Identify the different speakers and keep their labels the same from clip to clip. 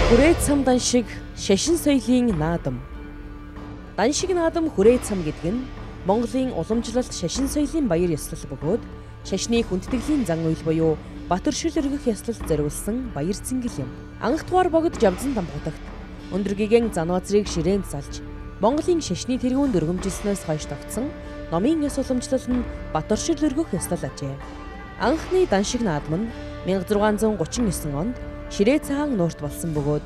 Speaker 1: Хүрээ цам дан шиг шашин соёлын наадам. Дан шиг наадам хүрээ цам гэдэг нь Монголын уламжлалт шашин соёлын баяр ёслол бөгөөд шашны хүндэтгэлийн зан үйл буюу Батөршил өргөх ёслолд зориулсан баяр цэнгэл юм. Анх дугаар богд Жавзан дампуудагт өндөр гэгэн зануазрыг ширээнд залж Монголын шашны тэргүүнд өргөмжилснөөс хойш тогтсон номын ёс уламжлал нь Батөршил өргөх ёслол ажээ. Анхны дан шиг наадам нь 1639 онд Ширээ цагаан нуурт болсон бөгөөд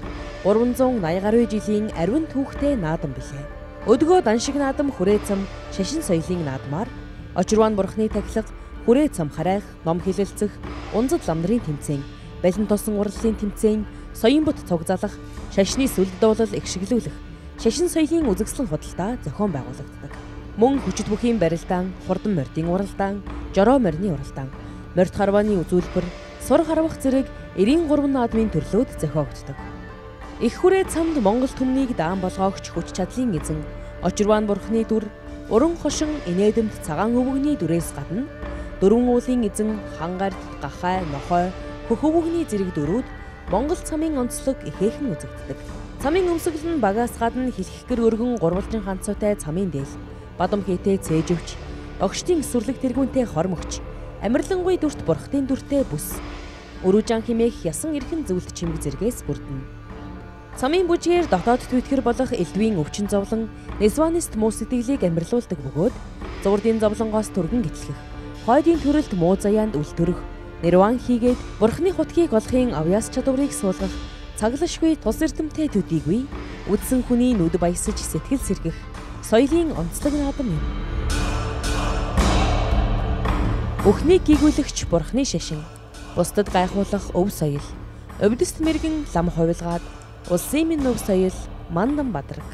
Speaker 1: 380 гаруй жилийн арвин түүхтэй наадам билээ. Өдгөө дан шиг наадам хүрээ цам шашин соёлын наадмаар Очирван бурхны тахилга, хүрээ цам харайх, ном хэлэлцэх, унзад лам нарын тэмцээн, балин тусан урлалын тэмцээн, соён бот цуг залах, шашны сүлд дуулал ихшиглүүлэх, шашин соёлын үзэгсэлэн худалдаа зохион байгуулагддаг. Мөн хүчит бүхийн барилдаан, хурдан мордын уралдаан, жороо морины уралдаан, морд харвааны үзүүлбэр, сур харвах зэрэг 93 наадмын төрлөөд зохиогддог. Их хүрээ цамд Монгол түмнийг даан болгоогч хүч чадлын эзэн Очирван бурхны дүр, уран хошин инээдэмт цагаан өвгөний дүрээс гадна дөрвөн уулын эзэн Хангард, Гахай, Нохой, Хөх өвгөний зэрэг дүрүүд Монгол цамын онцлог ихээхэн үзэгддэг. Цамын өмсгөл нь багаас гадна хэлхгэр өргөн гурвалжин ганцуутай цамын дээл, бадам хийтэй цээжвч, огштын эсвэрлэг тэргүүнтэй хормогч, амирлангуй дүрт бурхтын дүртэй бүс, өрүүжан химээх ясан эрхэн зөвлөлт чимэг зэргээс бүрдэнэ. Цамын бүжгээр дотоод түтгэр болох элдвийн өвчин зовлон Несванист муу сэтгэлийг амьрлуулдаг бөгөөд зурдын зовлонгоос түргэн гэтлэх, хойдын төрөлд муу заяанд үл төрөх, нэрван хийгээд бурхны хутгийг олохын авьяас чадварыг суулгах, цаглашгүй тус эрдэмтэй төдийгүй үдсэн хүний нүд баясаж сэтгэл сэргэх соёлын онцлог наадам юм. Бүхнийг гийгүүлэгч бурхны шашин, бусдад гайхуулах өв соёл, өвдөст мэргэн лам хувилгаад улсын минь өв соёл Мандан Бадраг.